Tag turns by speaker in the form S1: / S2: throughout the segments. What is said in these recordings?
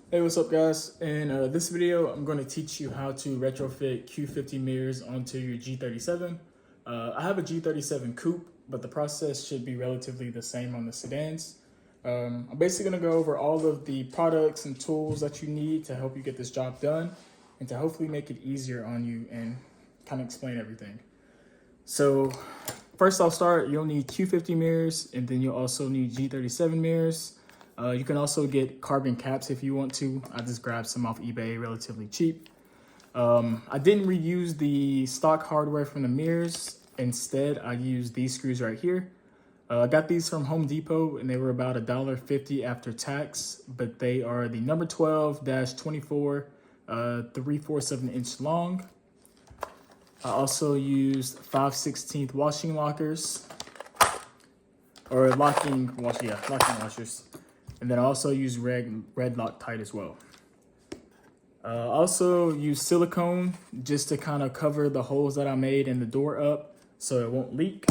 S1: Hey, what's up guys? In this video, I'm going to teach you how to retrofit Q50 mirrors onto your G37. I have a G37 coupe, but the process should be relatively the same on the sedans. I'm basically going to go over all of the products and tools that you need to help you get this job done and to hopefully make it easier on you and kind of explain everything. So first I'll start, you'll need Q50 mirrors and then you'll also need G37 mirrors. You can also get carbon caps if you want to. I just grabbed some off eBay, relatively cheap. I didn't reuse the stock hardware from the mirrors. Instead, I used these screws right here. I got these from Home Depot and they were about $1.50 after tax, but they are the number 12-24, 3/4 of an inch long. I also used 5/16 washing lockers, or locking washers. And then I also use red Loctite as well. I also use silicone just to kind of cover the holes that I made in the door up so it won't leak.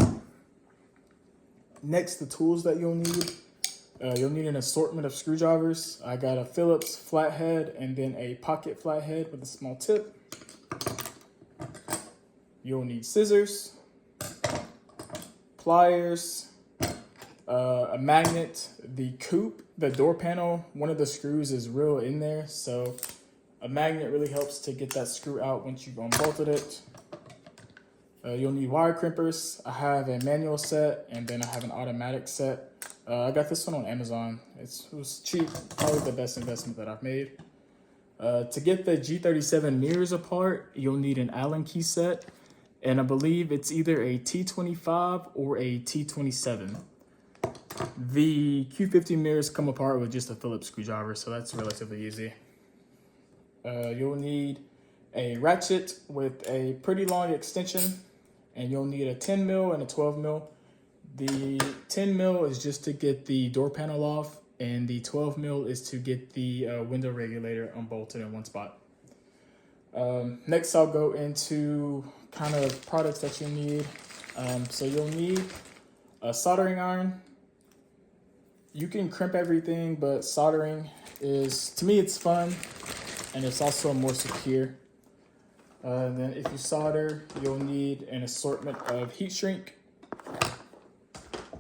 S1: Next, the tools that you'll need an assortment of screwdrivers. I got a Phillips flathead and then a pocket flathead with a small tip. You'll need scissors, pliers, a magnet, the coupe, the door panel, one of the screws is real in there, so a magnet really helps to get that screw out once you've unbolted it. You'll need wire crimpers. I have a manual set and then I have an automatic set. I got this one on Amazon. It was cheap, probably the best investment that I've made. To get the G37 mirrors apart, you'll need an Allen key set, and I believe it's either a T25 or a T27. The Q50 mirrors come apart with just a Phillips screwdriver, so that's relatively easy. You'll need a ratchet with a pretty long extension, and you'll need a 10 mil and a 12 mil. The 10 mil is just to get the door panel off, and the 12 mil is to get the window regulator unbolted in one spot. Next, I'll go into kind of products that you need. So you'll need a soldering iron. You can crimp everything, but soldering is, to me, it's fun and it's also more secure. Then if you solder, you'll need an assortment of heat shrink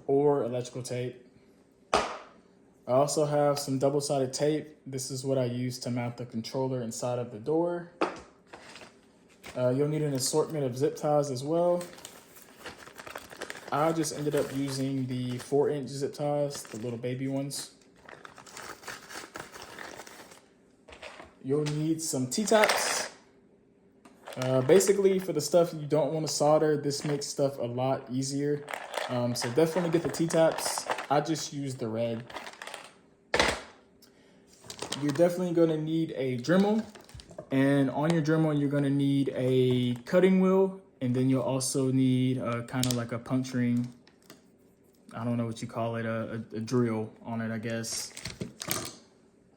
S1: or electrical tape. I also have some double-sided tape. This is what I use to mount the controller inside of the door. You'll need an assortment of zip ties as well. I just ended up using the 4-inch zip ties, the little baby ones. You'll need some T-taps. Basically, for the stuff you don't want to solder, this makes stuff a lot easier. So definitely get the T-taps. I just use the red. You're definitely going to need a Dremel. And on your Dremel, you're going to need a cutting wheel. And then you'll also need kind of like a puncturing, I don't know what you call it, a drill on it, I guess.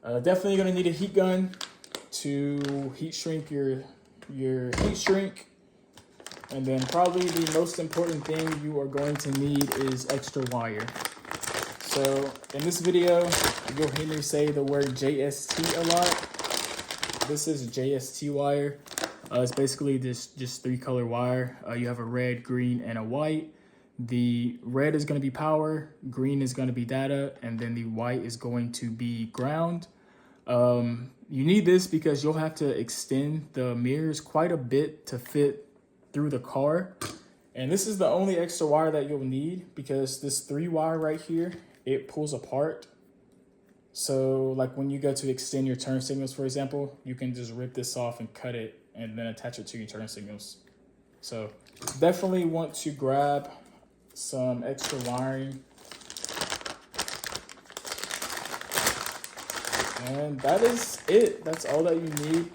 S1: Definitely gonna need a heat gun to heat shrink your heat shrink. And then probably the most important thing you are going to need is extra wire. So in this video, you'll hear me say the word JST a lot. This is JST wire. It's basically just 3-color wire. You have a red, green, and a white. The red is going to be power, green is going to be data, and then the white is going to be ground. You need this because you'll have to extend the mirrors quite a bit to fit through the car. And this is the only extra wire that you'll need because this 3-wire right here, it pulls apart. So like when you go to extend your turn signals, for example, you can just rip this off and cut it and then attach it to your turn signals. So definitely want to grab some extra wiring. And that is it. That's all that you need.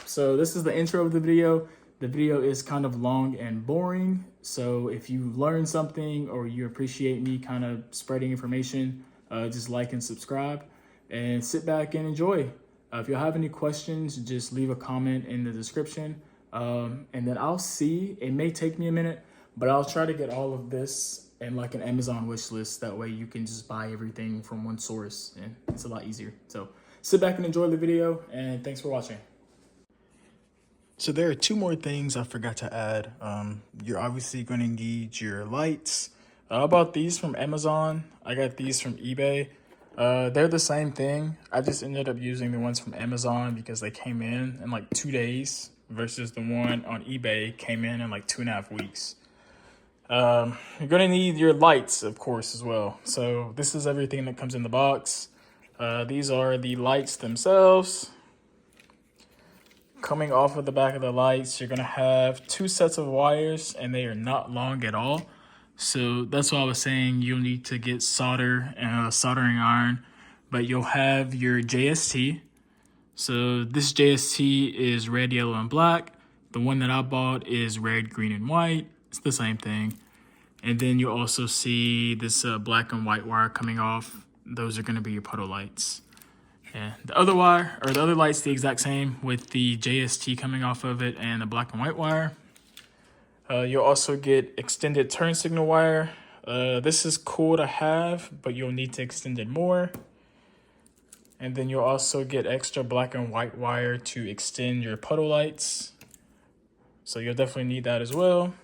S1: So this is the intro of the video. The video is kind of long and boring. So if you learned something or you appreciate me kind of spreading information, just like and subscribe and sit back and enjoy. If you have any questions, just leave a comment in the description. And then I'll see, it may take me a minute, but I'll try to get all of this in like an Amazon wish list. That way you can just buy everything from one source and it's a lot easier. So sit back and enjoy the video, and thanks for watching. So there are two more things I forgot to add. You're obviously going to need your lights. I bought these from Amazon. I got these from eBay. They're the same thing. I just ended up using the ones from Amazon because they came in like 2 days versus the one on eBay came in like 2.5 weeks. You're going to need your lights, of course, as well. So this is everything that comes in the box. These are the lights themselves. Coming off of the back of the lights, you're going to have 2 sets of wires, and they are not long at all. So that's why I was saying you'll need to get solder and a soldering iron, but you'll have your JST. So this JST is red, yellow, and black. The one that I bought is red, green, and white. It's the same thing. And then you'll also see this black and white wire coming off. Those are going to be your puddle lights. And the other wire, or the other light's the exact same with the JST coming off of it and the black and white wire. You'll also get extended turn signal wire. This is cool to have, but you'll need to extend it more. And then you'll also get extra black and white wire to extend your puddle lights. So you'll definitely need that as well.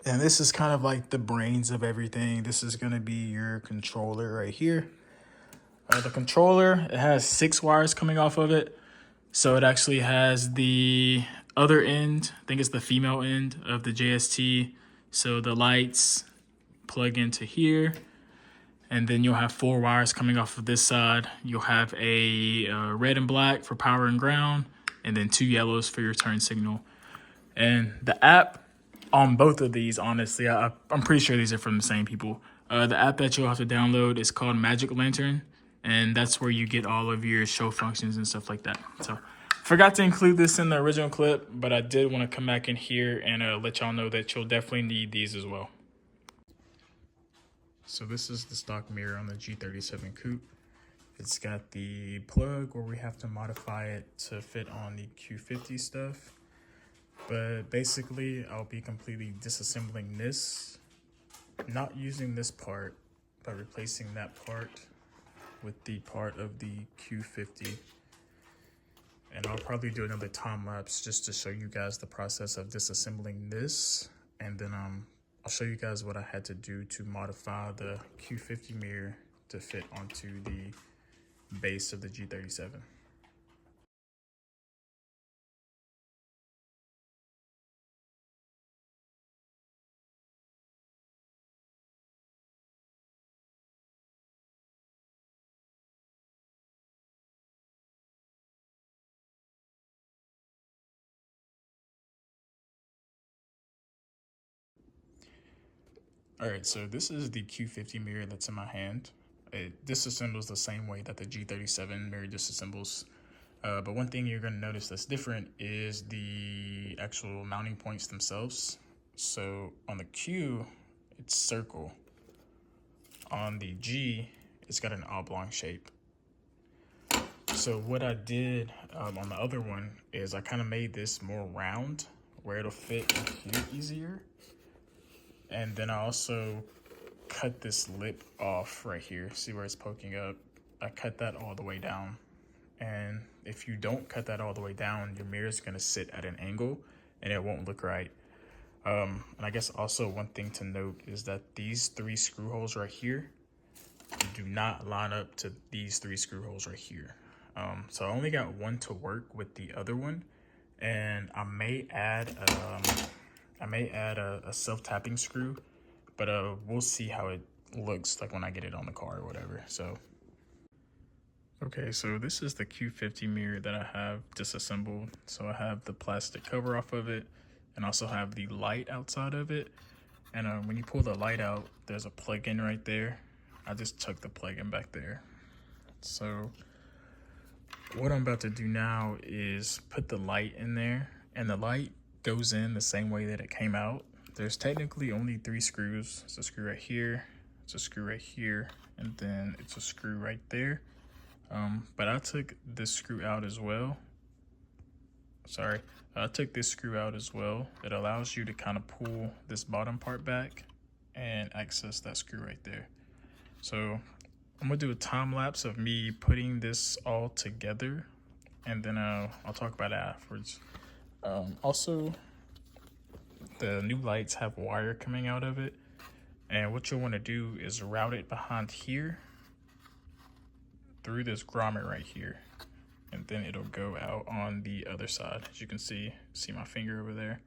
S1: And this is kind of like the brains of everything. This is going to be your controller right here. The controller, it has 6 wires coming off of it. So it actually has the other end, I think it's the female end of the JST. So the lights plug into here. And then you'll have 4 wires coming off of this side. You'll have a red and black for power and ground, and then 2 yellows for your turn signal. And the app on both of these, honestly, I'm pretty sure these are from the same people. The app that you'll have to download is called Magic Lantern, and that's where you get all of your show functions and stuff like that. So forgot to include this in the original clip, but I did want to come back in here and let y'all know that you'll definitely need these as well. So this is the stock mirror on the G37 coupe. It's got the plug where we have to modify it to fit on the Q50 stuff. But basically, I'll be completely disassembling this, not using this part, but replacing that part with the part of the Q50. And I'll probably do another time lapse just to show you guys the process of disassembling this. And then I'll show you guys what I had to do to modify the Q50 mirror to fit onto the base of the G37. All right, so this is the Q50 mirror that's in my hand. It disassembles the same way that the G37 mirror disassembles. But one thing you're going to notice that's different is the actual mounting points themselves. So on the Q, it's circle. On the G, it's got an oblong shape. So what I did on the other one is I kind of made this more round where it'll fit in here easier. And then I also cut this lip off right here. See where it's poking up? I cut that all the way down. And if you don't cut that all the way down, your mirror is going to sit at an angle and it won't look right. And I guess also one thing to note is that these 3 screw holes right here do not line up to these 3 screw holes right here. So I only got one to work with the other one, and I may add a self-tapping screw, but we'll see how it looks like when I get it on the car or whatever. So okay, so this is the Q50 mirror that I have disassembled. So I have the plastic cover off of it and also have the light outside of it. And when you pull the light out, there's a plug-in right there. I just took the plug-in back there. So what I'm about to do now is put the light in there, and the light goes in the same way that it came out. There's technically only 3 screws. It's a screw right here, it's a screw right here, and then it's a screw right there. But I took this screw out as well. I took this screw out as well. It allows you to kind of pull this bottom part back and access that screw right there. So I'm gonna do a time lapse of me putting this all together, and then I'll talk about it afterwards. Also, the new lights have wire coming out of it, and what you'll want to do is route it behind here through this grommet right here, and then it'll go out on the other side. As you can see my finger over there,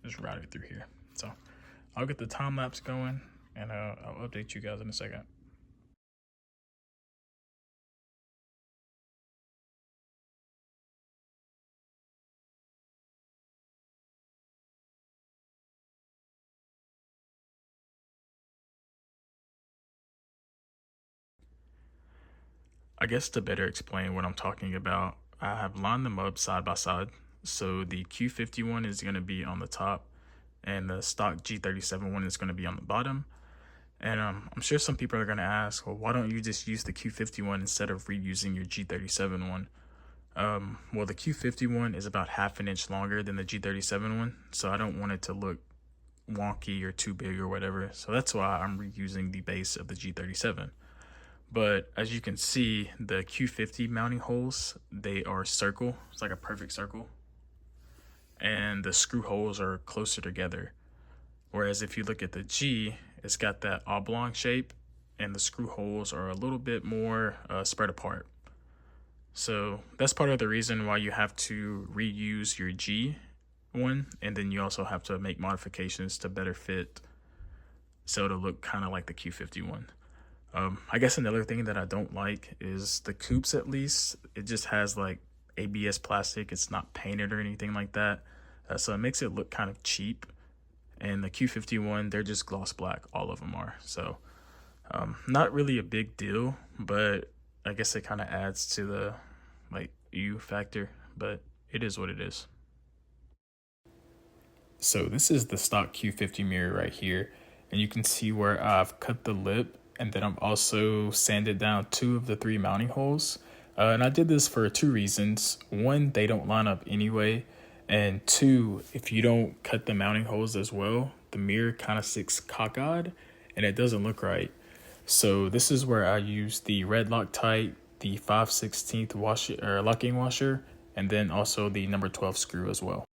S1: just route it through here. So I'll get the time lapse going, and I'll update you guys in a second. I guess to better explain what I'm talking about, I have lined them up side by side. So the Q50 one is going to be on the top, and the stock G37 one is going to be on the bottom. And I'm sure some people are going to ask, well, why don't you just use the Q50 one instead of reusing your G37 one? Well, the Q50 one is about half an inch longer than the G37 one, so I don't want it to look wonky or too big or whatever. So that's why I'm reusing the base of the G37. But as you can see, the Q50 mounting holes, they are circle. It's like a perfect circle. And the screw holes are closer together. Whereas if you look at the G, it's got that oblong shape, and the screw holes are a little bit more spread apart. So that's part of the reason why you have to reuse your G one, and then you also have to make modifications to better fit, so it'll look kind of like the Q50 one. I guess another thing that I don't like is the coupes. At least it just has like ABS plastic. It's not painted or anything like that, so it makes it look kind of cheap. And the Q50 one, they're just gloss black. All of them are. So not really a big deal, but I guess it kind of adds to the like U factor, but it is what it is. So this is the stock Q50 mirror right here, and you can see where I've cut the lip, and then I've also sanded down 2 of the 3 mounting holes. And I did this for 2 reasons. 1, they don't line up anyway, and 2, if you don't cut the mounting holes as well, the mirror kind of sits cockeyed, and it doesn't look right. So this is where I use the red Loctite, the 5/16 washer or locking washer, and then also the number 12 screw as well.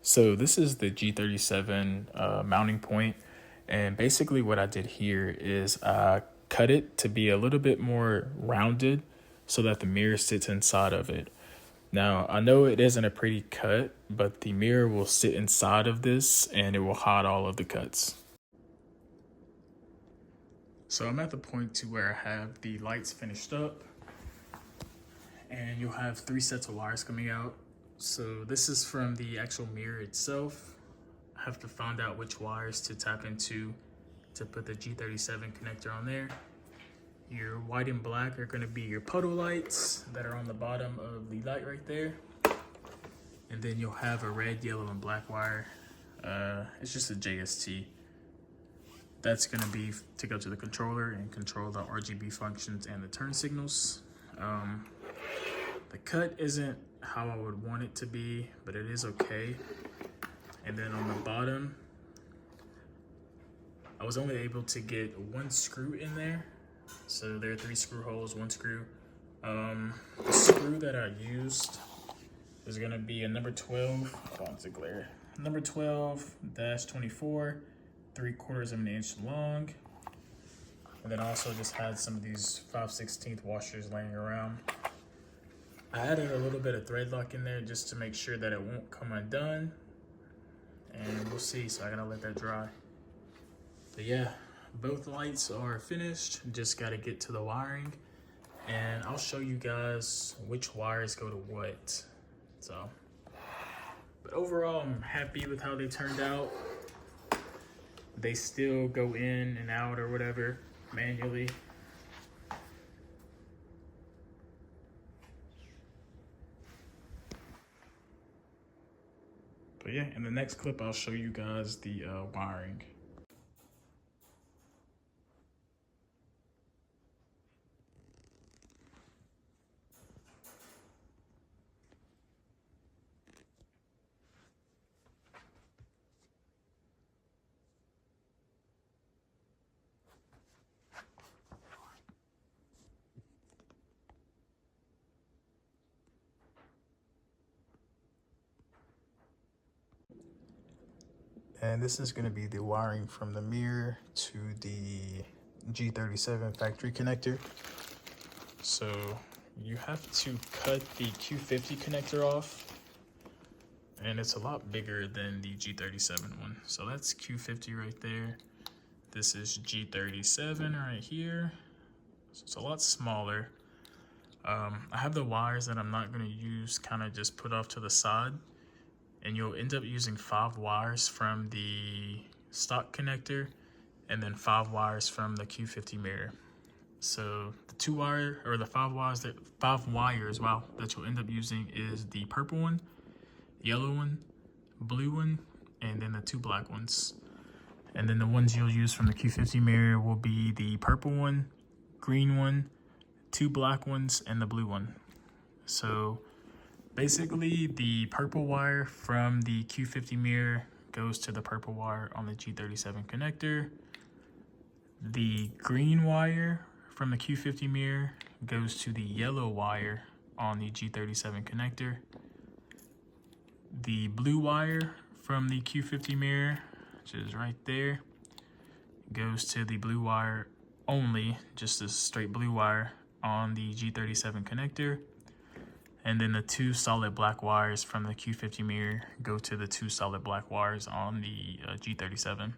S1: So this is the G37 mounting point, and basically what I did here is I cut it to be a little bit more rounded so that the mirror sits inside of it. Now, I know it isn't a pretty cut, but the mirror will sit inside of this and it will hide all of the cuts. So I'm at the point to where I have the lights finished up, and you'll have 3 sets of wires coming out. So this is from the actual mirror itself. I have to find out which wires to tap into to put the G37 connector on there. Your white and black are going to be your puddle lights that are on the bottom of the light right there. And then you'll have a red, yellow, and black wire. It's just a JST. That's going to be to go to the controller and control the RGB functions and the turn signals. The cut isn't how I would want it to be, but it is okay. And then on the bottom, I was only able to get 1 screw in there. So there are 3 screw holes, 1 screw. The screw that I used is gonna be a number 12, hold on, it's a glare. Number 12-24, 3/4 of an inch long. And then I also just had some of these 5/16 washers laying around. I added a little bit of thread lock in there just to make sure that it won't come undone. And we'll see, so I gotta let that dry. But yeah, both lights are finished. Just gotta get to the wiring. And I'll show you guys which wires go to what. So, but overall, I'm happy with how they turned out. They still go in and out or whatever manually. But yeah, in the next clip, I'll show you guys the wiring. And this is going to be the wiring from the mirror to the G37 factory connector. So you have to cut the Q50 connector off, and it's a lot bigger than the G37 one. So that's Q50 right there. This is G37 right here. So it's a lot smaller. I have the wires that I'm not going to use kind of just put off to the side, and you'll end up using 5 wires from the stock connector and then 5 wires from the Q50 mirror. So the 5 wires that you'll end up using is the purple one, yellow one, blue one, and then the 2 black ones. And then the ones you'll use from the Q50 mirror will be the purple one, green one, 2 black ones, and the blue one. So basically the purple wire from the Q50 mirror goes to the purple wire on the G37 connector. The green wire from the Q50 mirror goes to the yellow wire on the G37 connector. The blue wire from the Q50 mirror, which is right there, goes to the blue wire only, just a straight blue wire on the G37 connector. And then the 2 solid black wires from the Q50 mirror go to the 2 solid black wires on the G37.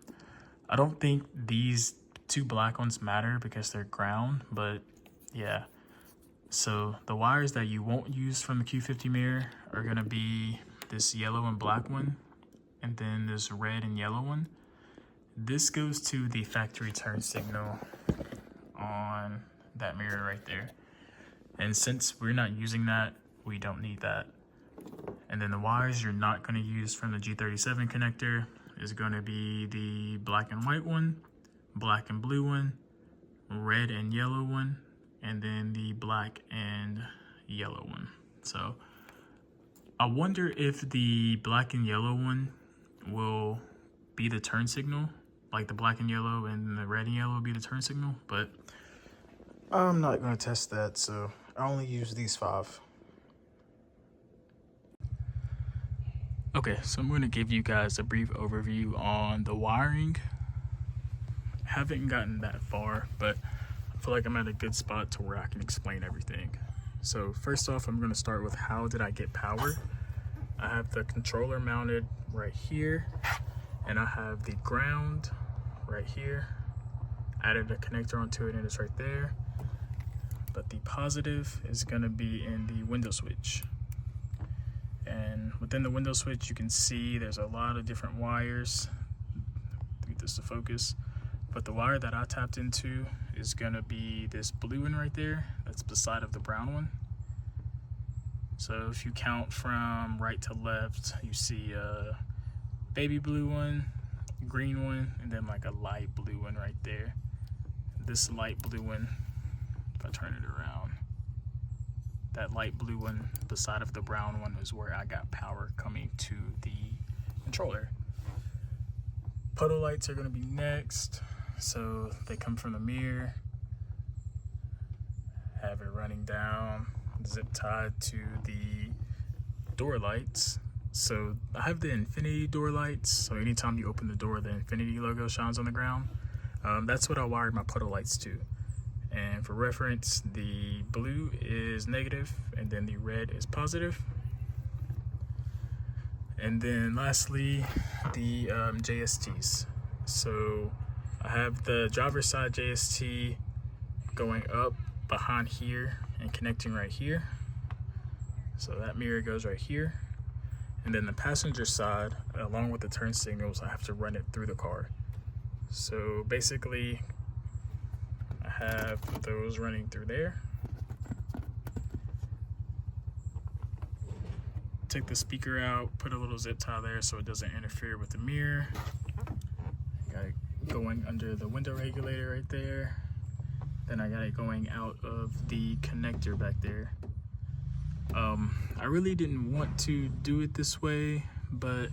S1: I don't think these 2 black ones matter because they're ground, but yeah. So the wires that you won't use from the Q50 mirror are gonna be this yellow and black one, and then this red and yellow one. This goes to the factory turn signal on that mirror right there. And since we're not using that, we don't need that. And then the wires you're not going to use from the G37 connector is going to be the black and white one, black and blue one, red and yellow one, and then the black and yellow one. So I wonder if the black and yellow one will be the turn signal, like the black and yellow and the red and yellow will be the turn signal, but I'm not going to test that, so I only use these 5. Okay, so I'm going to give you guys a brief overview on the wiring. Haven't gotten that far, but I feel like I'm at a good spot to where I can explain everything. So first off, I'm going to start with how did I get power. I have the controller mounted right here, and I have the ground right here. Added a connector onto it, and it's right there. But the positive is going to be in the window switch. And within the window switch, you can see there's a lot of different wires. Get this to focus. But the wire that I tapped into is going to be this blue one right there. That's beside of the brown one. So if you count from right to left, you see a baby blue one, green one, and then like a light blue one right there. This light blue one, if I turn it around, that light blue one beside of the brown one is where I got power coming to the controller. Puddle lights are going to be next, so they come from the mirror. Have it running down, zip tied to the door lights. So I have the infinity door lights, so anytime you open the door, the infinity logo shines on the ground. That's what I wired my puddle lights to. And for reference, the blue is negative and then the red is positive. And then lastly, the JSTs. So I have the driver's side JST going up behind here and connecting right here. So that mirror goes right here. And then the passenger side, along with the turn signals, I have to run it through the car. So basically, I have those running through there. Take the speaker out, put a little zip tie there so it doesn't interfere with the mirror. Got it going under the window regulator right there. Then I got it going out of the connector back there. I really didn't want to do it this way, but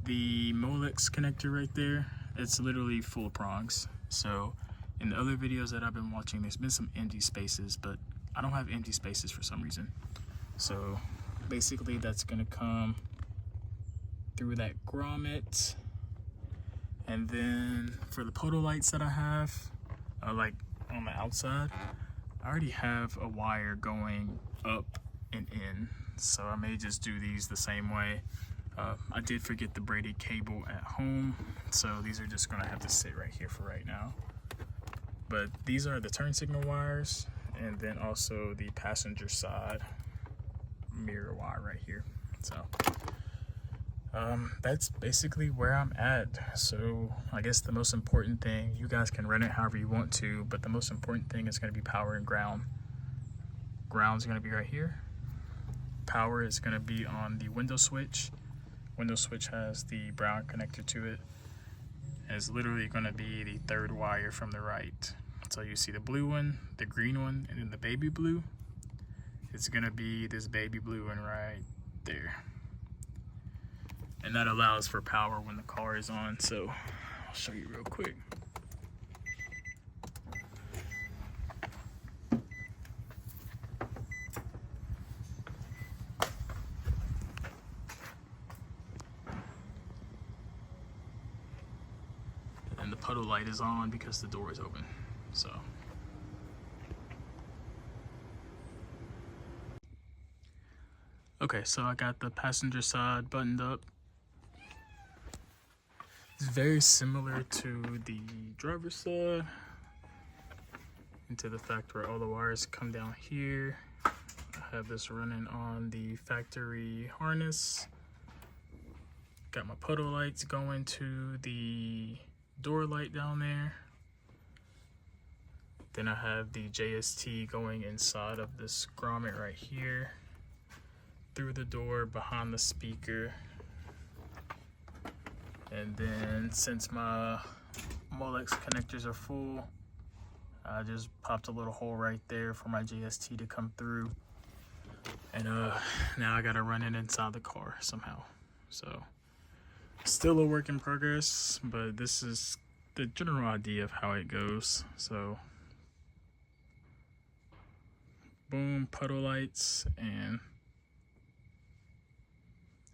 S1: the Molex connector right there, it's literally full of prongs. So in the other videos that I've been watching, there's been some empty spaces, but I don't have empty spaces for some reason. So basically that's gonna come through that grommet. And then for the poto lights that I have, like on the outside, I already have a wire going up and in, so I may just do these the same way. I did forget the braided cable at home, so these are just gonna have to sit right here for right now. But these are the turn signal wires, and then also the passenger side mirror wire right here. So that's basically where I'm at. So I guess the most important thing, you guys can run it however you want to, but the most important thing is going to be power and ground. Ground's going to be right here. Power is going to be on the window switch. Window switch has the brown connector to it. It's literally going to be the third wire from the right. So you see the blue one, the green one, and then the baby blue. It's going to be this baby blue one right there. And that allows for power when the car is on. So I'll show you real quick. And the puddle light is on because the door is open. So okay, so I got the passenger side buttoned up. It's very similar to the driver's side, into the fact where all the wires come down here. I have this running on the factory harness. Got my puddle lights going to the door light down there. Then I have the JST going inside of this grommet right here, through the door, behind the speaker. And then since my Molex connectors are full, I just popped a little hole right there for my JST to come through. And now I gotta run it inside the car somehow. So still a work in progress, but this is the general idea of how it goes. So boom, puddle lights, and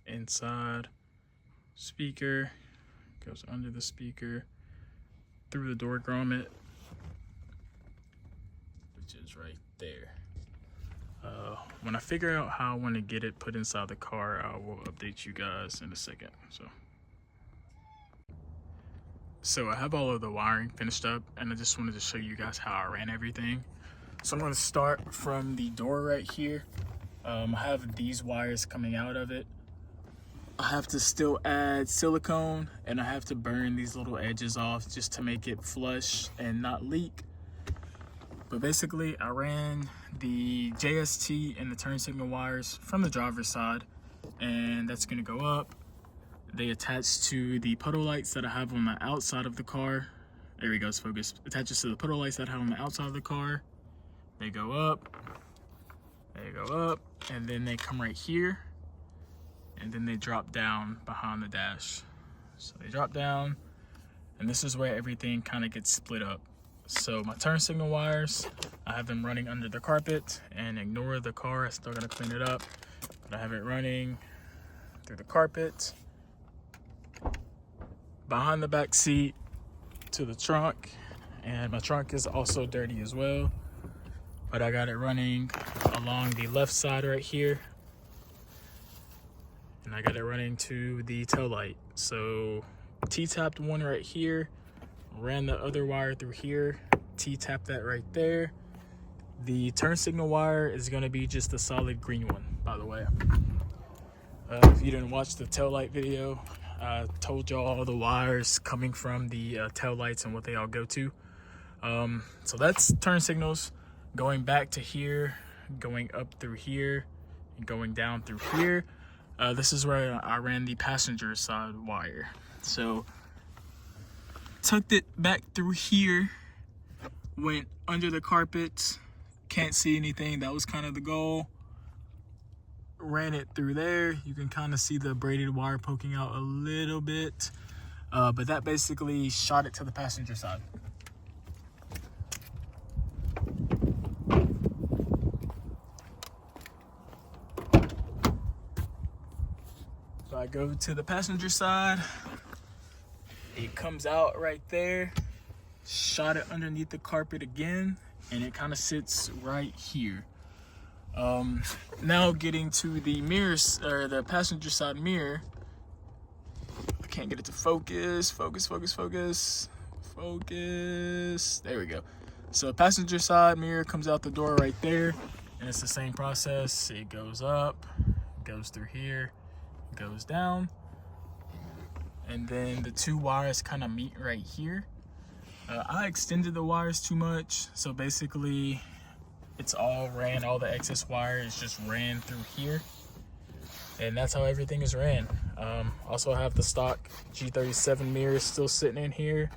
S1: inside speaker, goes under the speaker, through the door grommet, which is right there. When I figure out how I want to get it put inside the car, I will update you guys in a second. So I have all of the wiring finished up, and I just wanted to show you guys how I ran everything. So I'm going to start from the door right here. I have these wires coming out of it. I have to still add silicone, and I have to burn these little edges off just to make it flush and not leak. But basically, I ran the JST and the turn signal wires from the driver's side, and that's gonna go up. They attach to the puddle lights that I have on the outside of the car. There we go, it's focused. Attaches to the puddle lights that I have on the outside of the car. They go up, and then they come right here. And then they drop down behind the dash. So they drop down, and this is where everything kind of gets split up. So my turn signal wires, I have them running under the carpet, and ignore the car, I still gotta clean it up. But I have it running through the carpet, behind the back seat, to the trunk, and my trunk is also dirty as well. But I got it running along the left side right here. And I got it running to the tail light. So T-tapped one right here, ran the other wire through here, T-tapped that right there. The turn signal wire is gonna be just a solid green one, by the way. If you didn't watch the tail light video, I told y'all all the wires coming from the tail lights and what they all go to. So that's turn signals going back to here, going up through here, and going down through here. This is where I ran the passenger side wire. So tucked it back through here, went under the carpet, can't see anything, that was kind of the goal. Ran it through there, you can kind of see the braided wire poking out a little bit, but that basically shot it to the passenger side. So I go to the passenger side. It comes out right there. Shot it underneath the carpet again, and it kind of sits right here. Now getting to the mirrors, or the passenger side mirror. I can't get it to focus. Focus. There we go. So passenger side mirror comes out the door right there, and it's the same process. It goes up, goes through here, goes down, and then the two wires kind of meet right here. I extended the wires too much, so basically it's all the excess wire is just ran through here, and that's how everything is ran. Also have the stock G37 mirrors still sitting in here,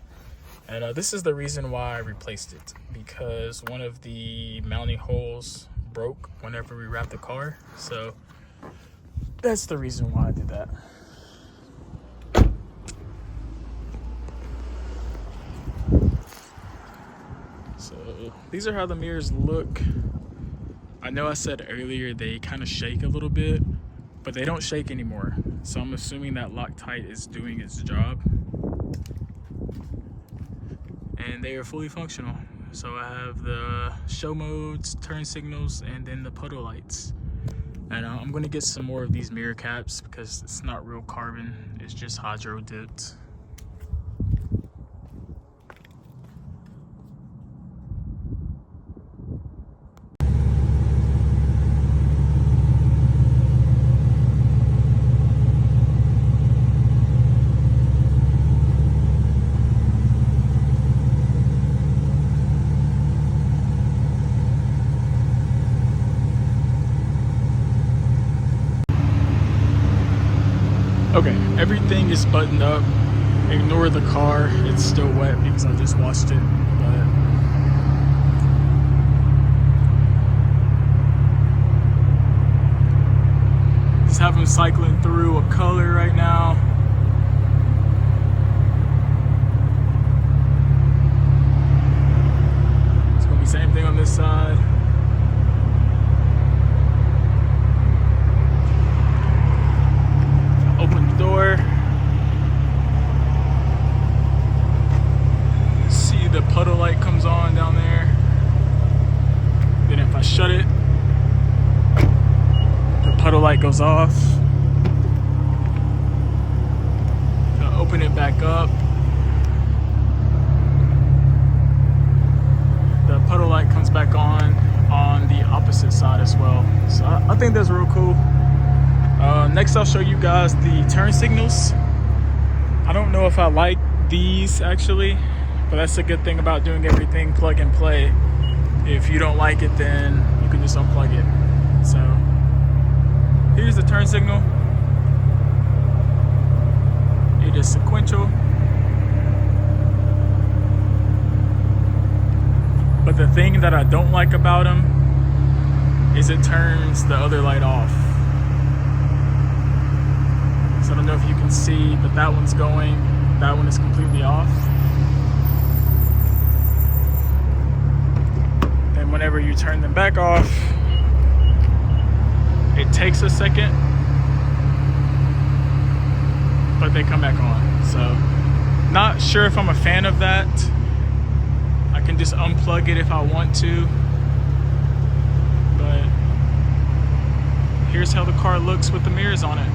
S1: and this is the reason why I replaced it, because one of the mounting holes broke whenever we wrapped the car, so that's the reason why I did that. So these are how the mirrors look. I know I said earlier they kind of shake a little bit, but they don't shake anymore. So I'm assuming that Loctite is doing its job. And they are fully functional. So I have the show modes, turn signals, and then the puddle lights. And I'm gonna get some more of these mirror caps because it's not real carbon, it's just hydro dipped. Okay, everything is buttoned up. Ignore the car, it's still wet because I just washed it, but just have them cycling through a color right now. It's gonna be the same thing on this side. Open the door. See the puddle light comes on down there. Then if I shut it, the puddle light goes off. I'll open it back up. The puddle light comes back on the opposite side as well. So I think that's real cool. Next I'll show you guys the turn signals. I don't know if I like these actually, but that's a good thing about doing everything plug and play. If you don't like it, then you can just unplug it. So here's the turn signal. It is sequential. But the thing that I don't like about them is it turns the other light off. So I don't know if you can see, but that one's going, that one is completely off. And whenever you turn them back off, it takes a second, but they come back on. So not sure if I'm a fan of that. I can just unplug it if I want to, but here's how the car looks with the mirrors on it.